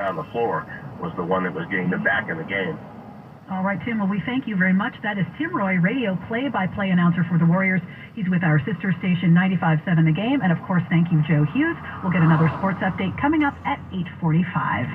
on the floor was the one that was getting the back of the game. All right, Tim, well, we thank you very much. That is Tim Roye, radio play-by-play announcer for the Warriors. He's with our sister station 95.7 The Game. And, of course, thank you, Joe Hughes. We'll get another sports update coming up at 8:45.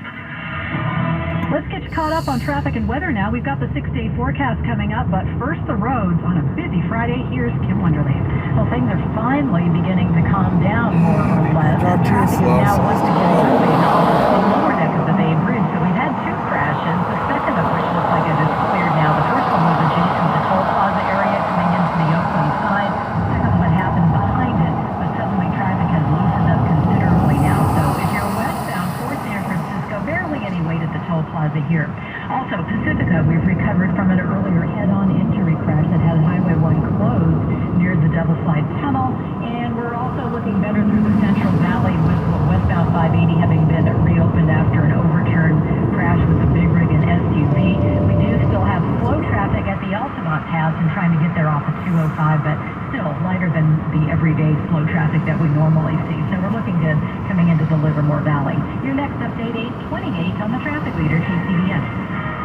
Let's get you caught up on traffic and weather now. We've got the 6-day forecast coming up, but first the roads on a busy Friday. Here's Kim Wonderly. Well, things are finally beginning to calm down more or less. Traffic is now once again moving off the lower deck of the Bay Bridge. So we've had two crashes, the second of which looks like it is cleared now. The first one was adjacent to the Toll Plaza area coming into the Oakland side. The second one happened behind it, but suddenly traffic has loosened up considerably now. So if you're westbound for San Francisco, barely any wait at the Toll Plaza here. Also, Pacifica, we've recovered from an earlier head-on injury crash that had Highway 1 closed near the Double Slide Tunnel, and we're also looking better through the Central Valley with westbound 580 having been reopened after an overturned crash with a big rig and SUV. We do still have slow traffic at the Altamont Pass and trying to get there off of 205, but still lighter than the everyday slow traffic that we normally see. So we're looking good coming into the Livermore Valley. Your next update, 8:28 on the traffic leader, KCBS.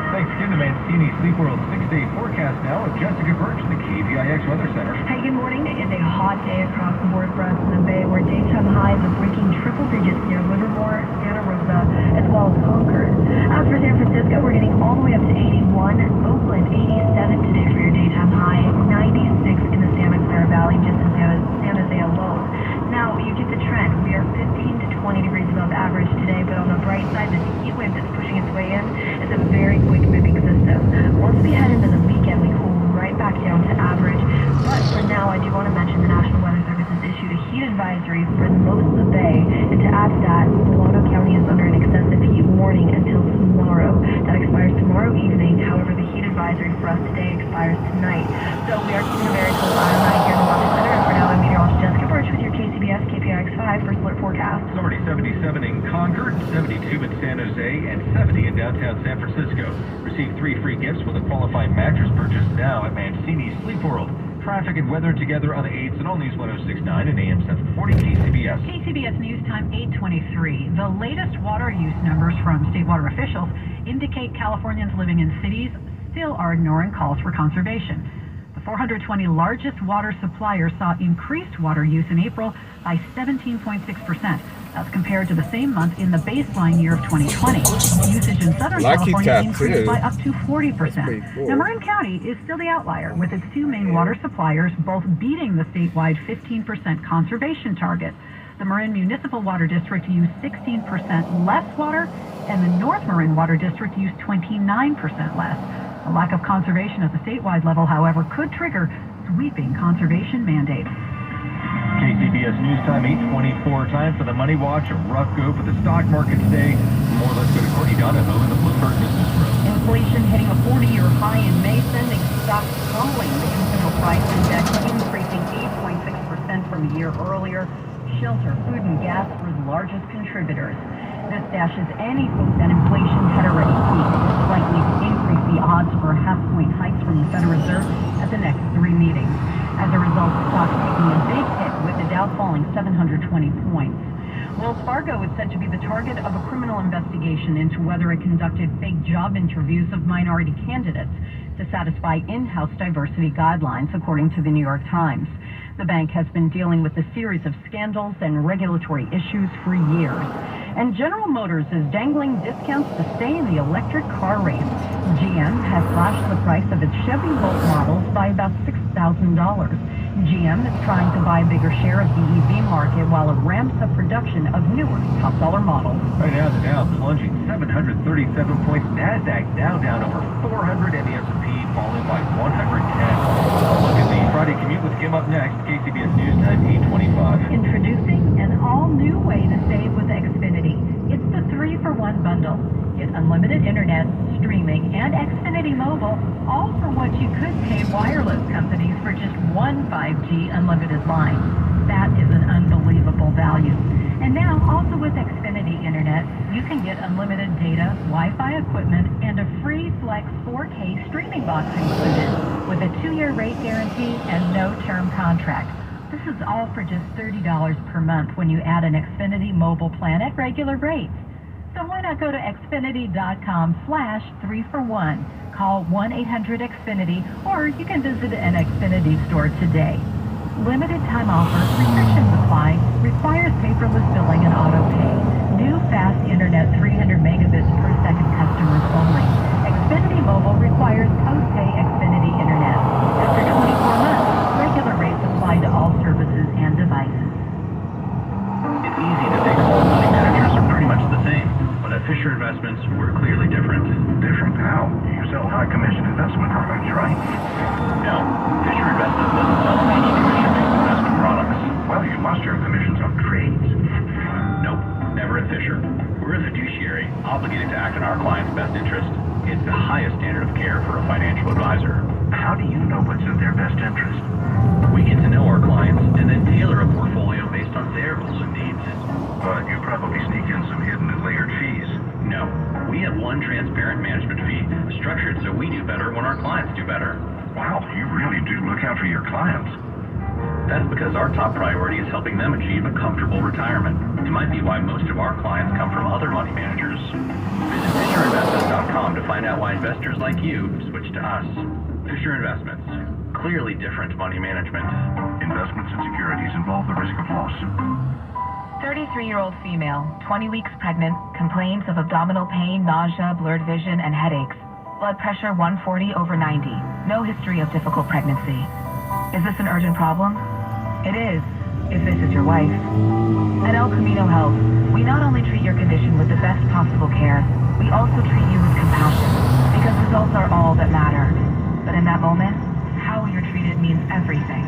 Thanks again to Mancini Sleep World 6-day forecast now with Jessica Birch in the KVIX Weather Center. Hey, good morning. It is a hot day across the board for us in the Bay, where daytime highs are breaking triple digits near Livermore, Santa Rosa, as well as Concord. As for San Francisco, we're getting all the way up to 81. Oakland, 87 today for your daytime high. 96 in the Santa Clara Valley, just in San Jose alone. Now, you get the trend. We are 15 to 20 degrees above average today, but on the bright side, this heat wave that's pushing its way in is a very quick moving system. Once we head into the weekend, we cool right back down to average. But for now, I do want to mention the National Weather Service has issued a heat advisory for most of the Bay. And to add to that, Solano County is under an excessive heat warning until tomorrow. That expires tomorrow evening. However, the heat advisory for us today expires tonight. So we are keeping a very close eye on that here in the Weather Center. And for now, I'm meteorologist Jessica Birch with your KCBS KPIX 5 First Alert Forecast. It's already 77 in Concord, 72 in San Jose, and 70 in downtown San Francisco. Receive 3 free gifts with a qualifying mattress purchase now at Mancini Sleep World. Traffic and weather together on the 8s and all News 106.9 and AM 740 KCBS. KCBS News Time 8:23. The latest water use numbers from state water officials indicate Californians living in cities still are ignoring calls for conservation. The 420 largest water suppliers saw increased water use in April by 17.6%. That's compared to the same month in the baseline year of 2020. Usage in Southern California increased by up to 40%. Cool. Now, Marin County is still the outlier, with its two main water suppliers both beating the statewide 15% conservation target. The Marin Municipal Water District used 16% less water, and the North Marin Water District used 29% less. A lack of conservation at the statewide level, however, could trigger sweeping conservation mandates. KCBS News Time 8:24. Time for the Money Watch. A rough go for the stock market today. More, let's go to Courtney Donahoe in the Bloomberg Business Room. Inflation hitting a 40-year high in May, sending stocks tumbling. The Consumer Price Index increasing 8.6% from a year earlier. Shelter, food, and gas were the largest contributors. This dashes any hope that inflation had already peaked, likely to increase the odds for half-point hikes from the Federal Reserve at the next 3 meetings. As a result, stocks taking a big hit, with the Dow falling 720 points. Wells Fargo is said to be the target of a criminal investigation into whether it conducted fake job interviews of minority candidates to satisfy in-house diversity guidelines, according to the New York Times. The bank has been dealing with a series of scandals and regulatory issues for years. And General Motors is dangling discounts to stay in the electric car race. GM has slashed the price of its Chevy Volt models by about $6,000. GM is trying to buy a bigger share of the EV market while it ramps up production of newer top-dollar models. Right now, the Dow plunging 737 points. NASDAQ now down over 400, and the S&P falling by 110. Look at the Friday commute with Kim up next. KCBS News Time 8:25. Introducing an all-new way to save with Xfinity. It's the 3-for-1 bundle. Get unlimited internet, streaming, and Xfinity Mobile, all for what you could pay wireless companies for just one 5G unlimited line. That is an unbelievable value. And now, also with Xfinity Internet, you can get unlimited data, Wi-Fi equipment, and a free Flex 4K streaming box included, with a 2-year rate guarantee and no term contract. This is all for just $30 per month when you add an Xfinity mobile plan at regular rates. So why not go to Xfinity.com/3for1. Call 1-800-XFINITY, or you can visit an Xfinity store today. Limited time offer, restrictions apply, requires paperless billing and auto pay. New fast internet 300 megabits per second customers only. Xfinity Mobile requires post-pay Xfinity internet. After 24 months, regular rates apply to all services and devices. It's easy to think all money managers are pretty much the same, but at Fisher Investments, we're clearly different. Different how? You sell high commission investment products, right? No, Fisher Investments doesn't sell any commission-based investment products. Well, you must earn commissions on trades. Nope, never at Fisher. We're a fiduciary, obligated to act in our clients' best interest. It's the highest standard of care for a financial advisor. How do you know what's in their best interest? We get to know our clients and then tailor a portfolio based on their goals and needs. But you probably sneak in some hidden and layered fees. No, we have one transparent management fee, structured so we do better when our clients do better. Wow, you really do look out for your clients. That's because our top priority is helping them achieve a comfortable retirement. It might be why most of our clients come from other money managers. Visit FisherInvestments.com to find out why investors like you switch to us. Fisher Investments. Clearly different money management. Investments and securities involve the risk of loss. 33-year-old female, 20 weeks pregnant, complains of abdominal pain, nausea, blurred vision, and headaches. Blood pressure 140/90. No history of difficult pregnancy. Is this an urgent problem? It is, if this is your wife. At El Camino Health, we not only treat your condition with the best possible care, we also treat you with compassion, because results are all that matter. But in that moment, how you're treated means everything.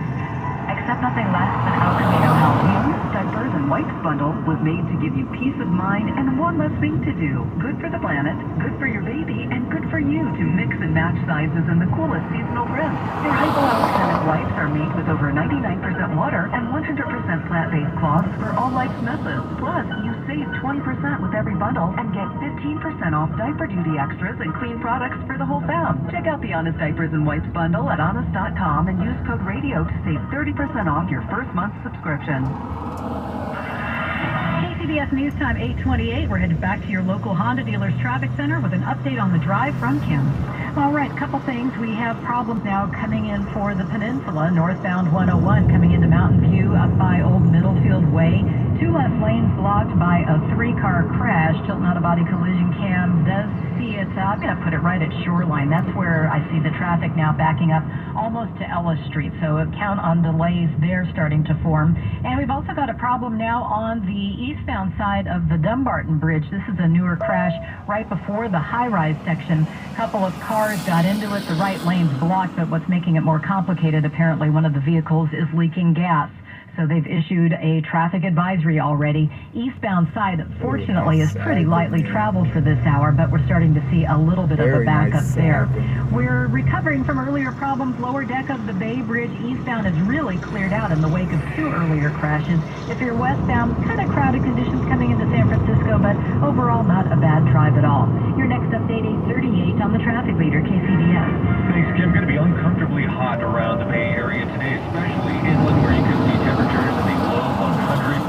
Accept nothing less than El Camino Health. Diapers and Wipes bundle was made to give you peace of mind and one less thing to do. Good for the planet, good for your baby, and good for you to mix and match sizes in the coolest seasonal prints. Their hypoallergenic wipes are made with over 99% water and 100% plant-based cloths for all life's messes. Plus, you save 20% with every bundle and get 15% off diaper duty extras and clean products for the whole fam. Check out the Honest Diapers and Wipes bundle at honest.com and use code RADIO to save 30% off your first month's subscription. KCBS News Time 8:28. We're headed back to your local Honda dealer's traffic center with an update on the drive from Kim. All right, couple things. We have problems now coming in for the peninsula, northbound 101 coming into Mountain View up by Old Middlefield Way. Two left lanes blocked by a three-car crash. Tilton Auto Body collision cam does see it. I'm going to put it right at Shoreline. That's where I see the traffic now backing up almost to Ellis Street. So count on delays there starting to form. And we've also got a problem now on the eastbound side of the Dumbarton Bridge. This is a newer crash right before the high-rise section. A couple of cars got into it. The right lane's blocked, but what's making it more complicated, apparently one of the vehicles is leaking gas. So they've issued a traffic advisory already. Eastbound side, fortunately, is pretty lightly traveled for this hour, but we're starting to see a little bit of a backup there. We're recovering from earlier problems. Lower deck of the Bay Bridge eastbound is really cleared out in the wake of two earlier crashes. If you're westbound, kind of crowded conditions coming into San Francisco, but overall not a bad drive at all. Your next update, 8:38 on the traffic leader, KCBS. Thanks, Kim. Going to be uncomfortably hot around the Bay Area today, especially inland where you can see temperatures in the below 100.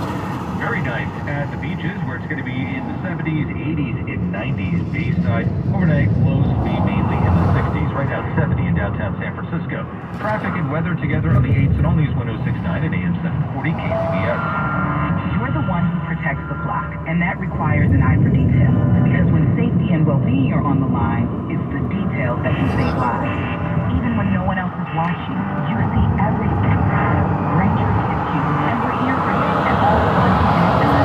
Very nice at the beaches where it's going to be in the 70s, 80s, and 90s. Bayside, overnight lows will be mainly in the 60s, right now 70 in downtown San Francisco. Traffic and weather together on the 8s and only 106.9 and AM 740 KCBS. You're the one who protects the flock, and that requires an eye for detail. Because when safety and well-being are on the line, it's the details that can save lives. Even when no one else is watching, you see everything. Granger gets you, and we're here for you. And all the ones who get done, a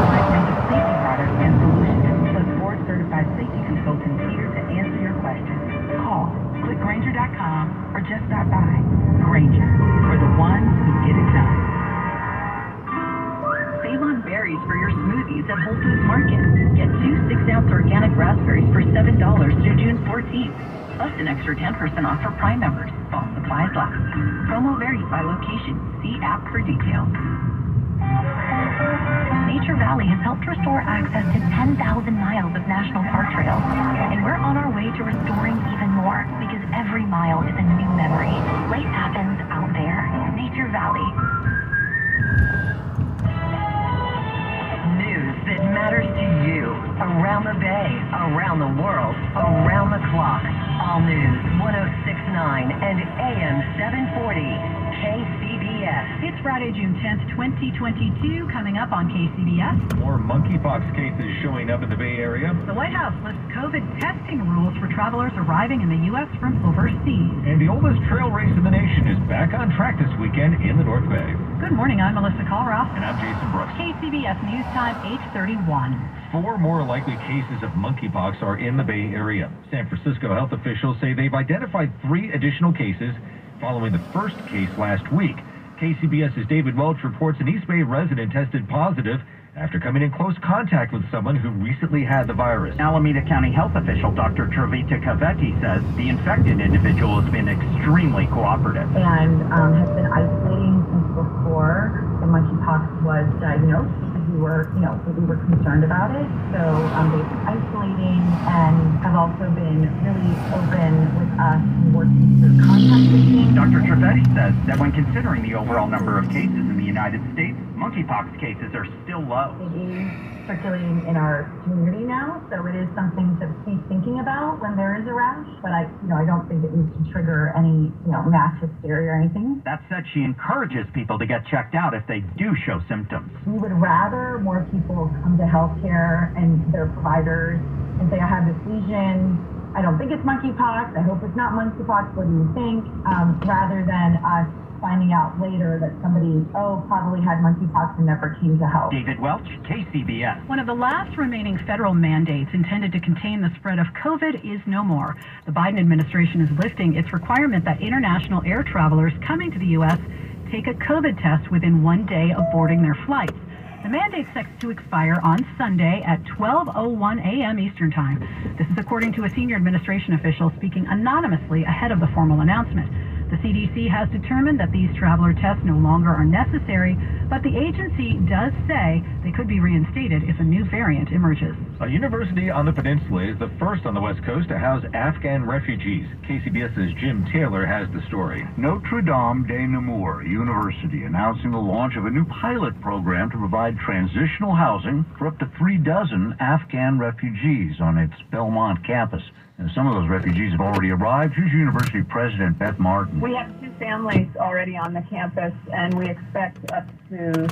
wide range of safety products and solutions, plus board-certified safety consultants here to answer your questions. Call, click Granger.com, or just stop by. Granger, for the ones who get it done. Save on berries for your smoothies at Whole Foods Market. Get 2 6-ounce organic raspberries for $7 through June 14th. Plus an extra 10% off for Prime members. While supplies last. Promo varies by location. See app for details. Nature Valley has helped restore access to 10,000 miles of national park trails. And we're on our way to restoring even more, because every mile is a new memory. Life happens out there. Nature Valley. News that matters to you Around the Bay, around the world, around the clock. All news, 106.9 and AM 740, KCBS. It's Friday, June 10th, 2022, coming up on KCBS. More monkeypox cases showing up in the Bay Area. The White House lists COVID testing rules for travelers arriving in the U.S. from overseas. And the oldest trail race in the nation is back on track this weekend in the North Bay. Good morning, I'm Melissa Colross. And I'm Jason Brooks. KCBS News Time, 8:31. 4 more likely cases of monkeypox are in the Bay Area. San Francisco health officials say they've identified 3 additional cases following the first case last week. KCBS's David Welch reports an East Bay resident tested positive after coming in close contact with someone who recently had the virus. Alameda County health official Dr. Travita Cavetti says the infected individual has been extremely cooperative. And has been isolating since before the monkeypox was diagnosed because we were concerned about it. So they've been isolating and have also been really open with us and working through contact tracing. Dr. Trivedi says that when considering the overall number of cases in the United States, monkeypox cases are still low. It is circulating in our community now, so it is something to be thinking about when there is a rash. But I don't think it needs to trigger any, mass hysteria or anything. That said, she encourages people to get checked out if they do show symptoms. We would rather more people come to healthcare and their providers and say, I have this lesion. I don't think it's monkeypox. I hope it's not monkeypox. What do you think? Rather than us finding out later that somebody, probably had monkeypox and never came to help. David Welch, KCBS. One of the last remaining federal mandates intended to contain the spread of COVID is no more. The Biden administration is lifting its requirement that international air travelers coming to the U.S. take a COVID test within 1 day of boarding their flights. The mandate's set to expire on Sunday at 12:01 a.m. Eastern Time. This is according to a senior administration official speaking anonymously ahead of the formal announcement. The CDC has determined that these traveler tests no longer are necessary, but the agency does say they could be reinstated if a new variant emerges. A university on the peninsula is the first on the West Coast to house Afghan refugees. KCBS's Jim Taylor has the story. Notre Dame de Namur University announcing the launch of a new pilot program to provide transitional housing for up to 36 Afghan refugees on its Belmont campus. And some of those refugees have already arrived. Here's University President Beth Martin. We have 2 families already on the campus, and we expect up to